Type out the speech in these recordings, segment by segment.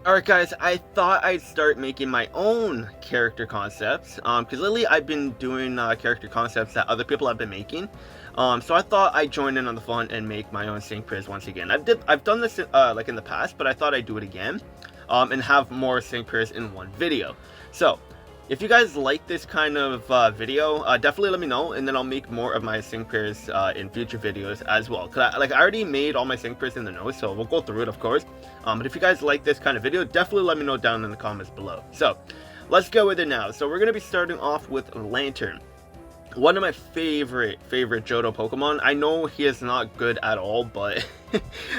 Alright guys, I thought I'd start making my own character concepts, because lately I've been doing character concepts that other people have been making, so I thought I'd join in on the fun and make my own sync pairs once again. I've done this like in the past, but I thought I'd do it again, and have more sync pairs in one video. So if you guys like this kind of video, definitely let me know, and then I'll make more of my sync pairs in future videos as well. Cause I already made all my sync pairs in the notes, so we'll go through it, of course. But if you guys like this kind of video, definitely let me know down in the comments below. So let's go with it now. So we're gonna be starting off with Lantern. One of my favorite Johto Pokemon. I know he is not good at all, but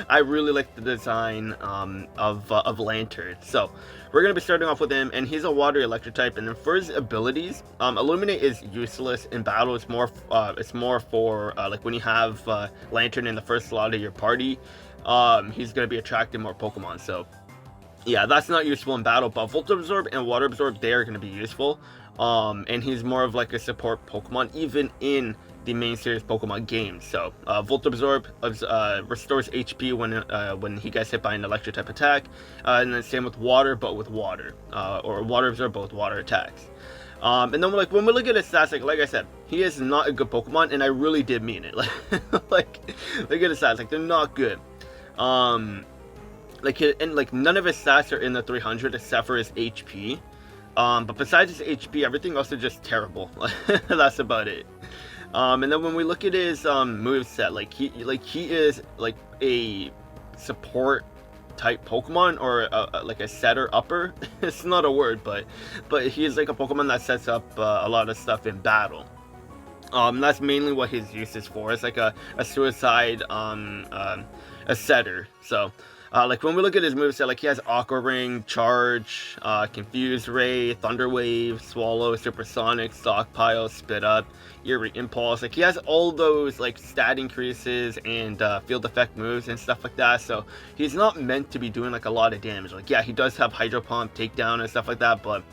I really like the design of Lantern. So we're going to be starting off with him, and he's a water electric type. And then for his abilities, Illuminate is useless in battle. It's more for like when you have Lantern in the first slot of your party, he's going to be attracting more Pokemon. So yeah, that's not useful in battle, but Volt Absorb and Water Absorb, they are going to be useful. And he's more of like a support Pokemon, even in the main series Pokemon games. So Volt Absorb restores HP when he gets hit by an electric type attack, and then same with Water, but with Water, or Water Absorb, but with Water attacks. And then when we look at his stats, like I said, he is not a good Pokemon, and I really did mean it. Like look at his stats, like they're not good. Like none of his stats are in the 300 except for his HP. But besides his HP, everything else is just terrible. That's about it. And then when we look at his moveset, like he is like a support type Pokemon, or like a setter upper. It's not a word, but he is like a Pokemon that sets up a lot of stuff in battle. That's mainly what his use is for. It's like a suicide a setter. So like when we look at his moveset, like he has Aqua Ring, Charge, Confuse Ray, Thunder Wave, Swallow, Supersonic, Stockpile, Spit Up, Eerie Impulse. Like he has all those like stat increases and field effect moves and stuff like that. So he's not meant to be doing like a lot of damage. Like yeah, he does have Hydro Pump, Takedown, and stuff like that, but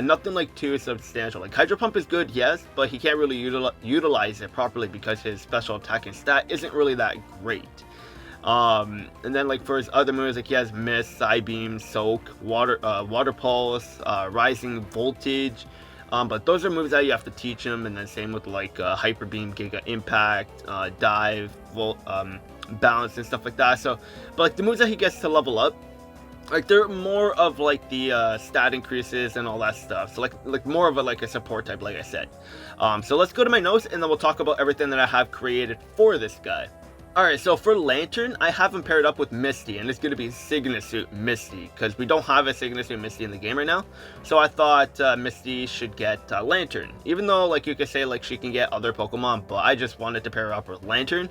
nothing like too substantial. Like Hydro Pump is good, yes, but he can't really utilize it properly because his special attack and stat isn't really that great. And then like for his other moves, like he has Mist, Psybeam, Soak, Water Pulse, Rising Voltage, but those are moves that you have to teach him. And then same with like Hyper Beam, Giga Impact, Dive, Balance, and stuff like that. So but like the moves that he gets to level up, like they're more of like the stat increases and all that stuff. So like more of a support type, like I said. So let's go to my notes, and then we'll talk about everything that I have created for this guy. Alright, so for Lantern, I have him paired up with Misty, and it's going to be Signet Suit Misty, because we don't have a Signet Suit Misty in the game right now. So I thought Misty should get Lantern, even though like you could say like she can get other Pokemon, but I just wanted to pair her up with Lantern.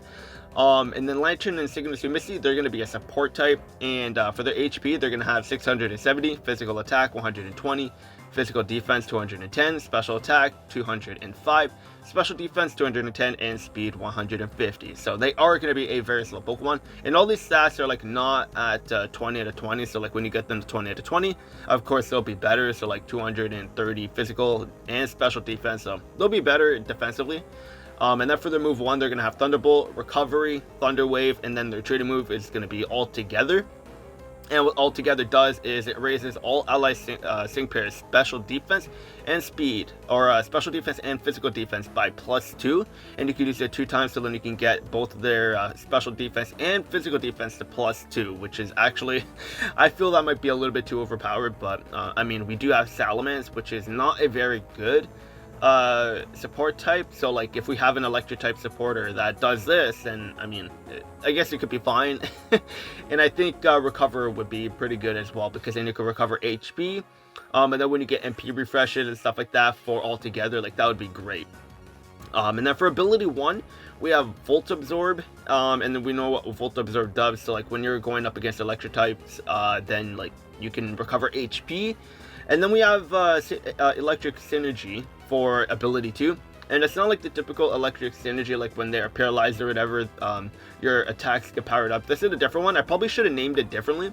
And then Lantern and Signet Suit Misty, they're going to be a support type, and for their HP, they're going to have 670, physical attack 120, physical defense 210, special attack 205, special defense 210, and speed 150. So they are going to be a very slow Pokemon, and all these stats are like not at 20 out of 20. So like when you get them to 20 out of 20, of course they'll be better. So like 230 physical and special defense, so they'll be better defensively. And then for their move 1, they're going to have Thunderbolt, Recovery, Thunder Wave, and then their trading move is going to be Altogether. And what Altogether does is it raises all allied sync pairs special defense and speed, or special defense and physical defense by +2, and you can use it 2 times, so then you can get both their special defense and physical defense to +2, which is actually, I feel that might be a little bit too overpowered, but I mean, we do have Salamence, which is not a very good support type. So like if we have an electric type supporter that does this, then I mean, I guess it could be fine. And I think Recover would be pretty good as well, because then you can recover HP, and then when you get MP refreshes and stuff like that for Altogether, like that would be great. And then for ability 1, we have Volt Absorb, and then we know what Volt Absorb does. So like when you're going up against electric types, then like you can recover HP. And then we have Electric Synergy for ability 2, and it's not like the typical Electric Synergy, like when they're paralyzed or whatever, your attacks get powered up. This is a different one. I probably should have named it differently,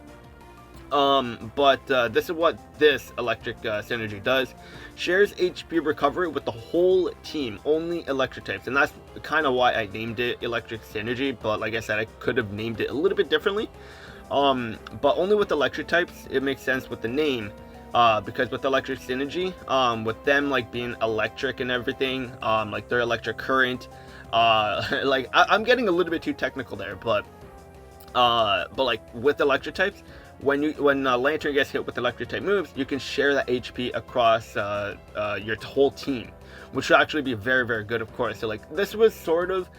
but this is what this Electric Synergy does. Shares HP recovery with the whole team, only electric types, and that's kind of why I named it Electric Synergy. But like I said, I could have named it a little bit differently. But only with electric types, it makes sense with the name. Because with electric synergy, with them like being electric and everything, like their electric current, like I'm getting a little bit too technical there, but like with electric types, when Lantern gets hit with electric type moves, you can share that HP across your whole team, which will actually be very, very good, of course. So like this was sort of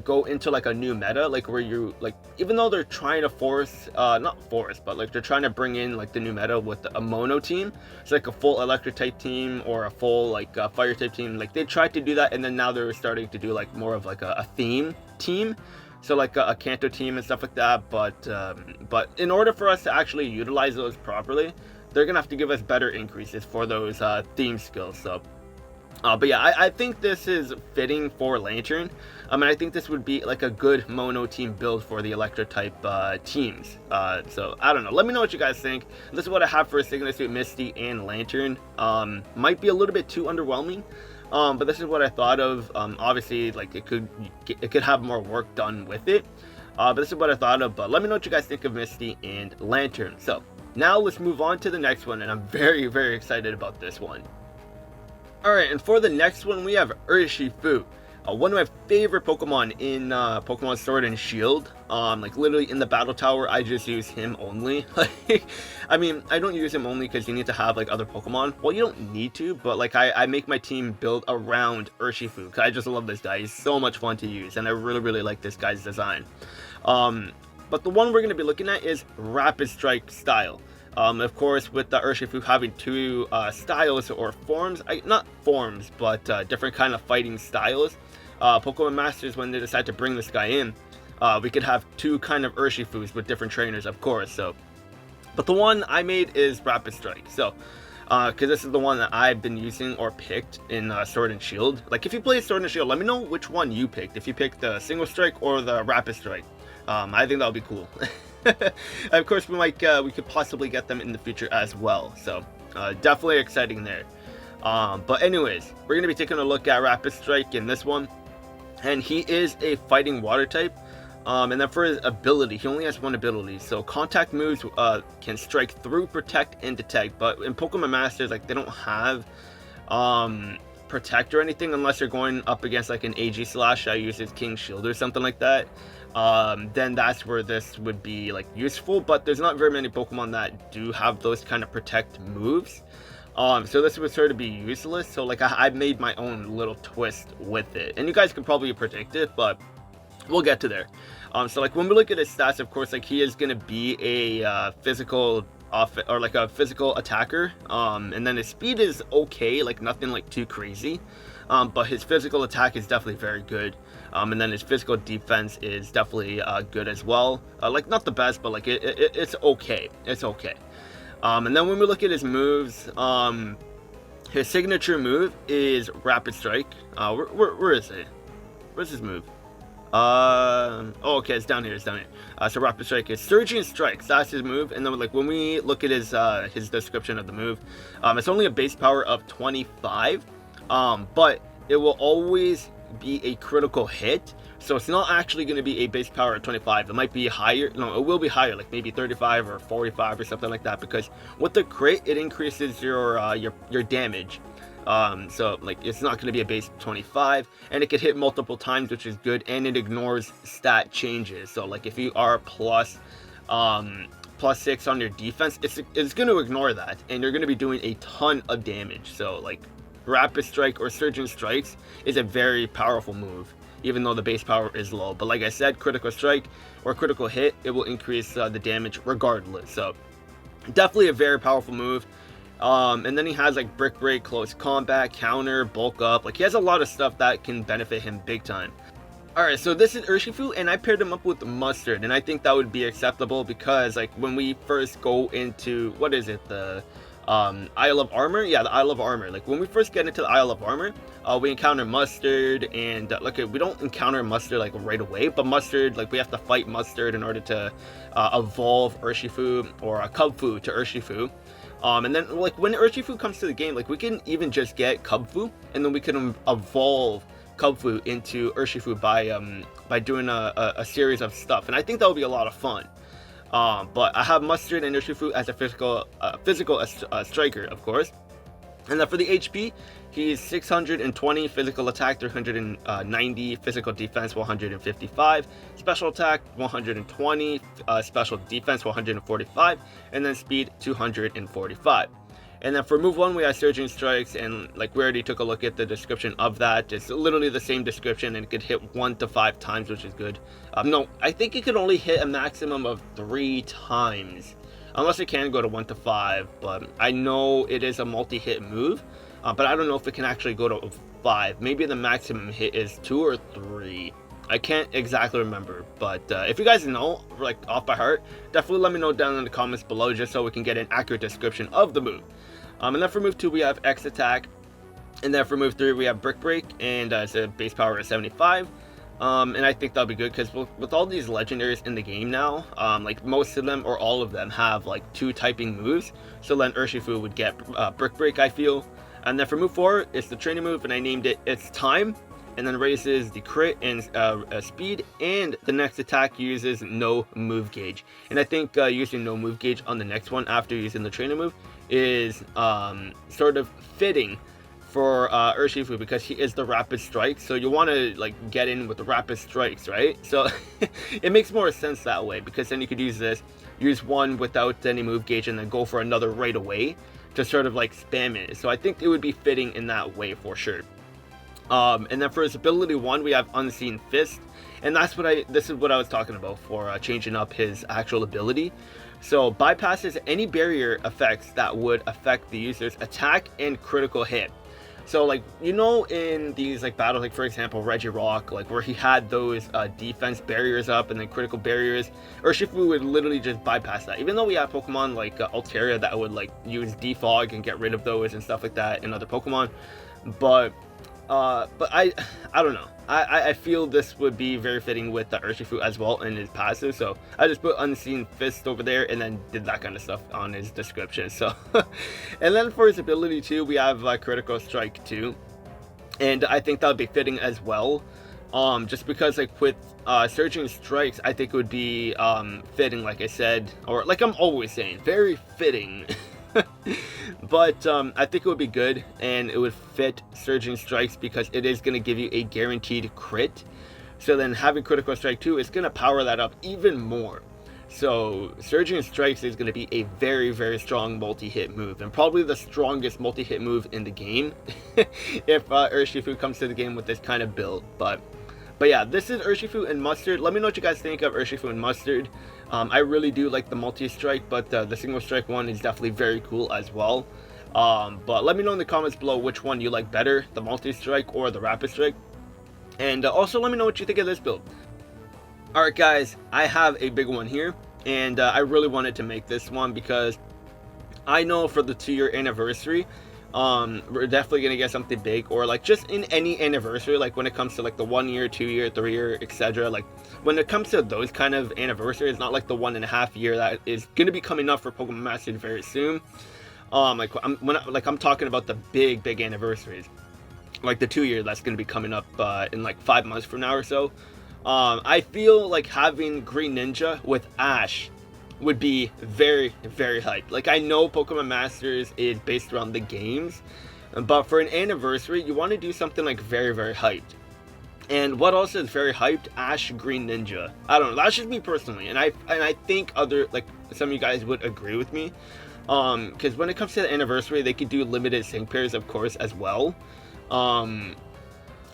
go into like a new meta, like where you like, even though they're trying to force not force, but like they're trying to bring in like the new meta with a mono team. It's like a full electric type team or a full like fire type team. Like they tried to do that, and then now they're starting to do like more of like a theme team, so like a Kanto team and stuff like that. But in order for us to actually utilize those properly, they're gonna have to give us better increases for those theme skills. So but yeah, I think this is fitting for Lantern. And I think this would be like a good mono team build for the Electro type teams. So I don't know. Let me know what you guys think. This is what I have for a Signature Suit, Misty, and Lantern. Might be a little bit too underwhelming, but this is what I thought of. Obviously, like it could have more work done with it. But this is what I thought of. But let me know what you guys think of Misty and Lantern. So now let's move on to the next one, and I'm very, very excited about this one. Alright, and for the next one, we have Urshifu. One of my favorite Pokemon in Pokemon Sword and Shield. Like literally in the battle tower, I just use him only. I mean, I don't use him only because you need to have like other Pokemon. Well, you don't need to, but like I make my team build around Urshifu because I just love this guy. He's so much fun to use, and I really, really like this guy's design. But the one we're going to be looking at is Rapid Strike style. Of course, with the Urshifu having two styles or forms, not forms, but different kind of fighting styles. Pokemon Masters, when they decide to bring this guy in, we could have two kind of Urshifus with different trainers, of course. So, but the one I made is Rapid Strike. So, because this is the one that I've been using or picked in Sword and Shield. Like, if you play Sword and Shield, let me know which one you picked. If you picked the Single Strike or the Rapid Strike, I think that would be cool. Of course, we could possibly get them in the future as well. So, definitely exciting there. But anyways, we're gonna be taking a look at Rapid Strike in this one, and he is a fighting water type. And then for his ability, he only has one ability. So contact moves can strike through, protect, and detect. But in Pokemon Masters, like they don't have protect or anything unless you're going up against like an AG Slash that uses King Shield or something like that. Then that's where this would be like useful, but there's not very many Pokemon that do have those kind of protect moves. So this would sort of be useless. So like I made my own little twist with it, and you guys can probably predict it, but we'll get to there. So like when we look at his stats, of course, like he is gonna be a physical or like a physical attacker, and then his speed is okay, like nothing like too crazy, but his physical attack is definitely very good. And then his physical defense is definitely good as well. Like not the best, but like it's okay. It's okay. And then when we look at his moves, his signature move is Rapid Strike. Where is it? Where's his move? Oh, okay, it's down here. It's down here. So Rapid Strike is Surging Strikes. That's his move. And then like when we look at his description of the move, it's only a base power of 25, but it will always be a critical hit. So it's not actually going to be a base power of 25. It might be higher. No, it will be higher, like maybe 35 or 45 or something like that. Because with the crit, it increases your damage. So like it's not going to be a base 25, and it can hit multiple times, which is good, and it ignores stat changes. So like if you are plus 6 on your defense, it's going to ignore that, and you're going to be doing a ton of damage. So like Rapid Strike or Surging Strikes is a very powerful move, even though the base power is low. But like I said, critical strike or critical hit, it will increase the damage regardless. So definitely a very powerful move. And then he has like Brick Break, Close Combat, Counter, Bulk Up. Like he has a lot of stuff that can benefit him big time. Alright, so this is Urshifu, and I paired him up with Mustard, and I think that would be acceptable because like when we first go into, what is it, the Isle of Armor? Yeah, the Isle of Armor. Like when we first get into the Isle of Armor, we encounter Mustard, and look, we don't encounter Mustard like right away, but Mustard, like we have to fight Mustard in order to evolve Urshifu or Cubfu to Urshifu. And then like when Urshifu comes to the game, like we can even just get Cubfu, and then we can evolve Cubfu into Urshifu by doing a series of stuff, and I think that would be a lot of fun. But I have Mustard and Urshifu as a physical striker, of course. And then for the HP, he's 620 physical attack, 390 physical defense, 155 special attack, 120 special defense, 145, and then speed 245. And then for move 1, we have Surging Strikes, and like we already took a look at the description of that. It's literally the same description, and it could hit 1 to 5 times, which is good. No, I think it could only hit a maximum of 3 times. Unless it can go to 1 to 5, but I know it is a multi-hit move. But I don't know if it can actually go to 5. Maybe the maximum hit is 2 or 3. I can't exactly remember, but if you guys know, like off by heart, definitely let me know down in the comments below, just so we can get an accurate description of the move. And then for move 2, we have X attack, and then for move 3, we have Brick Break, and it's a base power of 75. And I think that'll be good, because with all these legendaries in the game now, like most of them or all of them have like 2 typing moves, so then Urshifu would get Brick Break, I feel. And then for move 4, it's the training move, and I named it It's Time, and then raises the crit and speed, and the next attack uses no move gauge. And I think using no move gauge on the next one after using the training move is sort of fitting for Urshifu, because he is the rapid strike, so you want to like get in with the rapid strikes, right? So it makes more sense that way, because then you could use one without any move gauge and then go for another right away to sort of like spam it. So I think it would be fitting in that way for sure. And then for his ability 1, we have Unseen Fist, and this is what I was talking about for changing up his actual ability. So bypasses any barrier effects that would affect the user's attack and critical hit. So like, you know, in these like battles, like for example Regirock, like where he had those defense barriers up and then critical barriers, Urshifu would literally just bypass that. Even though we have Pokemon like Altaria that would like use defog and get rid of those and stuff like that in other Pokemon, but I don't know. I feel this would be very fitting with the Urshifu as well in his passive, so I just put Unseen Fist over there and then did that kind of stuff on his description. So and then for his ability 2, we have Critical Strike 2, and I think that would be fitting as well, just because like with Surging Strikes, I think it would be fitting, like I said, or like I'm always saying, very fitting. But I think it would be good, and it would fit Surging Strikes because it is going to give you a guaranteed crit. So then having Critical Strike 2 is going to power that up even more. So Surging Strikes is going to be a very, very strong multi-hit move, and probably the strongest multi-hit move in the game if Urshifu comes to the game with this kind of build. But yeah, this is Urshifu and Mustard. Let me know what you guys think of Urshifu and Mustard. I really do like the multi-strike, but the single strike one is definitely very cool as well. But let me know in the comments below which one you like better, the multi-strike or the rapid strike. And also let me know what you think of this build. Alright guys, I have a big one here, and I really wanted to make this one because I know for the 2-year anniversary, we're definitely gonna get something big, or like just in any anniversary, like when it comes to like the 1 year, 2 year, 3 year, etc. Like when it comes to those kind of anniversaries, not like the 1.5 year that is gonna be coming up for Pokemon Mastered very soon. Like I'm talking about the big anniversaries, like the 2 year that's gonna be coming up in like 5 months from now or so. I feel like having Greninja with Ash would be very, very hyped. Like, I know Pokemon Masters is based around the games, but for an anniversary, you want to do something like very, very hyped. And what else is very hyped? Ash Greninja. I don't know. That's just me personally, and I think other, like, some of you guys would agree with me. Because when it comes to the anniversary, they could do limited sync pairs, of course, as well. And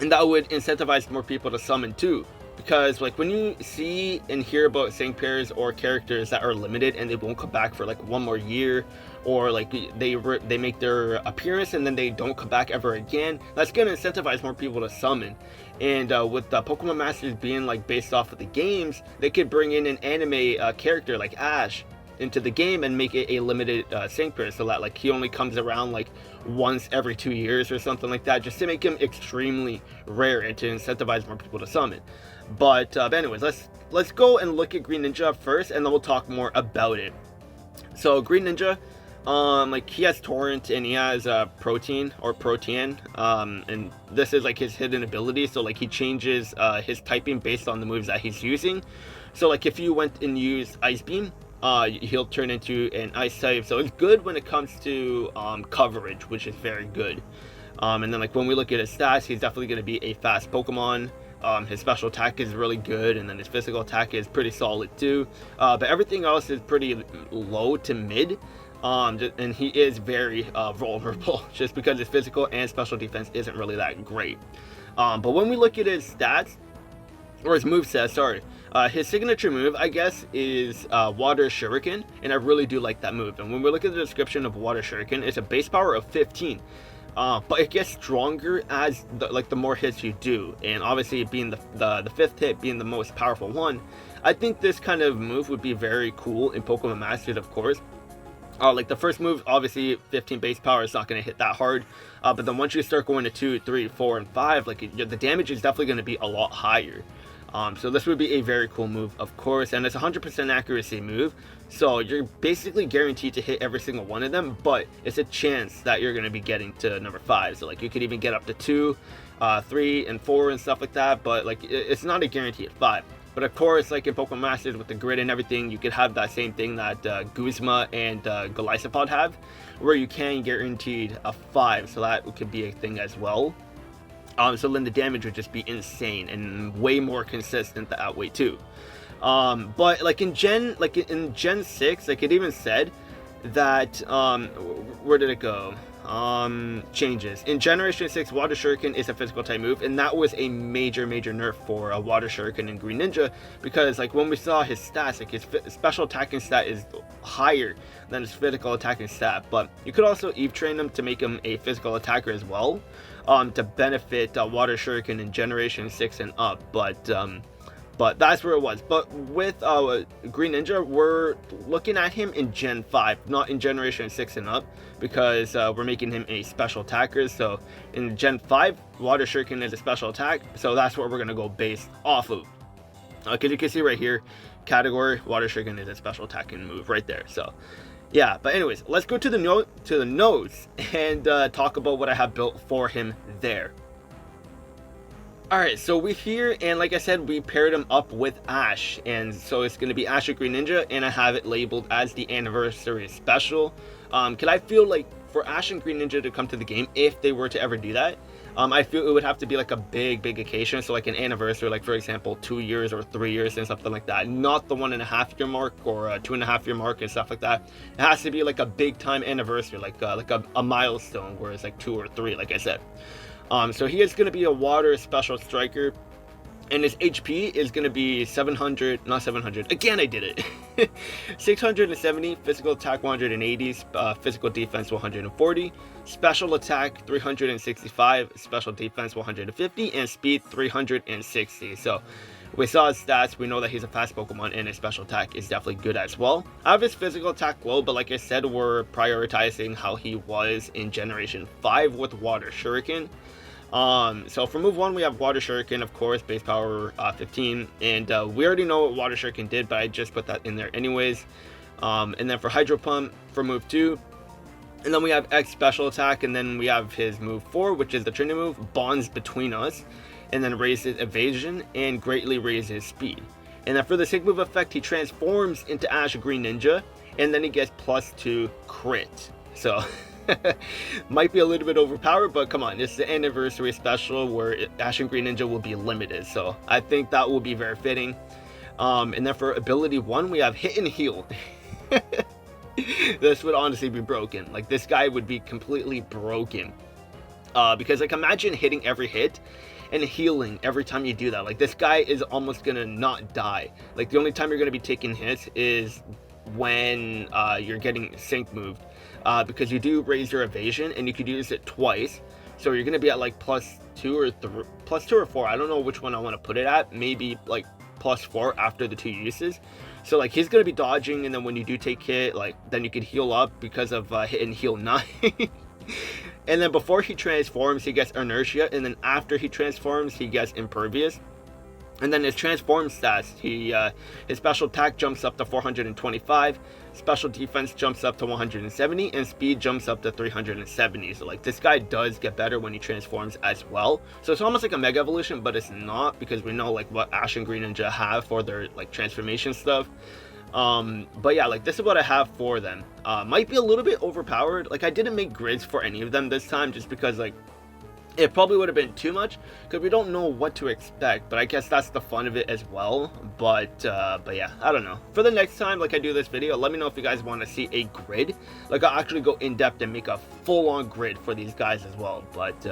that would incentivize more people to summon too. Because like when you see and hear about sync pairs or characters that are limited and they won't come back for like 1 more year, or like they make their appearance and then they don't come back ever again, that's going to incentivize more people to summon. And with the Pokemon Masters being like based off of the games, they could bring in an anime character like Ash into the game and make it a limited sync pair, so that like he only comes around like once every 2 years or something like that, just to make him extremely rare and to incentivize more people to summon. But anyways, let's go and look at Greninja first, and then we'll talk more about it. So Greninja, like he has Torrent and he has Protein or Protean, and this is like his hidden ability. So like he changes his typing based on the moves that he's using. So like if you went and used Ice Beam, he'll turn into an ice type. So it's good when it comes to coverage, which is very good. And then like when we look at his stats, he's definitely going to be a fast Pokemon. His special attack is really good, and then his physical attack is pretty solid too. But everything else is pretty low to mid. And he is very vulnerable just because his physical and special defense isn't really that great. But when we look at his stats, or his moveset, sorry, his signature move, I guess, is Water Shuriken, and I really do like that move. And when we look at the description of Water Shuriken, it's a base power of 15. But it gets stronger as the more hits you do, and obviously being the fifth hit being the most powerful one, I think this kind of move would be very cool in Pokemon Masters, of course. Like the first move, obviously 15 base power is not going to hit that hard, but then once you start going to 2, 3, 4, and 5, like the damage is definitely going to be a lot higher. So this would be a very cool move, of course, and it's a 100% accuracy move, so you're basically guaranteed to hit every single one of them, but it's a chance that you're going to be getting to number 5, so like you could even get up to 2, 3, and 4 and stuff like that, but like it's not a guarantee at 5. But of course, like in Pokemon Masters with the grid and everything, you could have that same thing that Guzma and Golisopod have, where you can guaranteed a 5, so that could be a thing as well. So then the damage would just be insane and way more consistent that way too. But like in Gen 6, like it even said that where did it go? Changes. In Generation 6, Water Shuriken is a physical type move, and that was a major nerf for Water Shuriken and Greninja, because like when we saw his stats, like his special attacking stat is higher than his physical attacking stat, but you could also Eve train him to make him a physical attacker as well, to benefit Water Shuriken in Generation 6 and up, but that's where it was. But with Greninja, we're looking at him in Gen 5, not in Generation 6 and up, because we're making him a special attacker. So in Gen 5, Water Shuriken is a special attack, so that's what we're going to go based off of. Because you can see right here, category, Water Shuriken is a special attacking move right there. So yeah, but anyways, let's go to the notes and talk about what I have built for him there. Alright, so we're here, and like I said, we paired him up with Ash, and so it's going to be Ash and Greninja, and I have it labeled as the Anniversary Special. Can I feel like for Ash and Greninja to come to the game, if they were to ever do that, I feel it would have to be like a big occasion, so like an anniversary, like for example 2 years or 3 years and something like that, not the 1.5 year mark or a 2.5 year mark and stuff like that. It has to be like a big time anniversary, like a milestone, where it's like 2 or 3, like I said. So he is going to be a water special striker, and his HP is going to be 700, not 700, again I did it, 670, physical attack 180, physical defense 140, special attack 365, special defense 150, and speed 360. So we saw his stats, we know that he's a fast Pokemon, and his special attack is definitely good as well. I have his physical attack low, but like I said, we're prioritizing how he was in Generation 5 with Water Shuriken. So for move 1, we have Water Shuriken, of course, base power 15, and we already know what Water Shuriken did, but I just put that in there anyways. And then for Hydro Pump for move 2, and then we have X special attack, and then we have his move 4, which is the Trinity move, bonds between us, and then raises evasion and greatly raises speed. And then for the Sig move effect, he transforms into Ash Greninja, and then he gets +2 crit. So might be a little bit overpowered, but come on, this is the Anniversary Special where Ash and Greninja will be limited, so I think that will be very fitting. And then for ability 1, we have Hit and Heal. This would honestly be broken. Like, this guy would be completely broken, because like imagine hitting every hit and healing every time you do that. Like, this guy is almost gonna not die. Like, the only time you're gonna be taking hits is when you're getting sync moved, because you do raise your evasion and you could use it twice, so you're gonna be at like +2 or 4. I don't know which one I want to put it at, maybe like +4 after the 2 uses. So like he's gonna be dodging, and then when you do take hit, like then you could heal up because of Hit and Heal 9. And then before he transforms, he gets Inertia, and then after he transforms, he gets Impervious. And then his transform stats, his special attack jumps up to 425, special defense jumps up to 170, and speed jumps up to 370. So like this guy does get better when he transforms as well. So it's almost like a Mega Evolution, but it's not, because we know like what Ash and Greninja have for their like transformation stuff. But yeah, like this is what I have for them. Might be a little bit overpowered. Like I didn't make grids for any of them this time just because like it probably would have been too much because we don't know what to expect, but I guess that's the fun of it as well. But yeah, I don't know. For the next time, like I do this video, let me know if you guys want to see a grid. Like I'll actually go in depth and make a full-on grid for these guys as well. But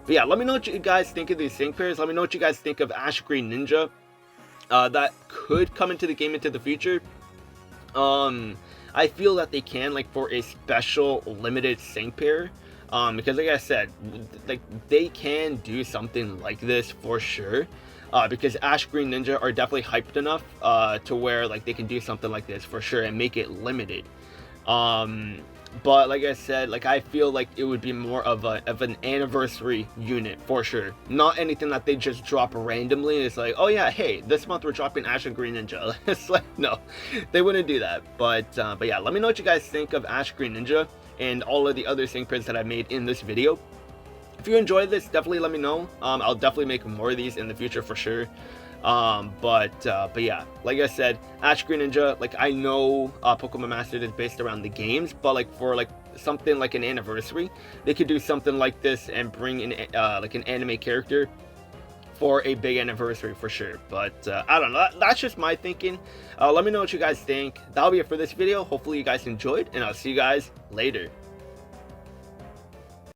yeah, let me know what you guys think of these sync pairs. Let me know what you guys think of Ash Greninja. That could come into the game into the future. I feel that they can, like for a special limited sync pair. Because like I said, like they can do something like this for sure. Because Ash Greninja are definitely hyped enough to where like they can do something like this for sure and make it limited. But like I said, like I feel like it would be more of an anniversary unit for sure. Not anything that they just drop randomly. It's like, oh yeah, hey, this month we're dropping Ash and Greninja. It's like, no, they wouldn't do that. But yeah, let me know what you guys think of Ash Greninja and all of the other sync pairs that I made in this video. If you enjoyed this, definitely let me know. I'll definitely make more of these in the future for sure. But yeah, like I said, Ash Greninja, like I know Pokemon Mastered is based around the games, but like for like something like an anniversary, they could do something like this and bring in like an anime character for a big anniversary for sure. But I don't know, that's just my thinking. Let me know what you guys think. That'll be it for this video. Hopefully you guys enjoyed, and I'll see you guys later.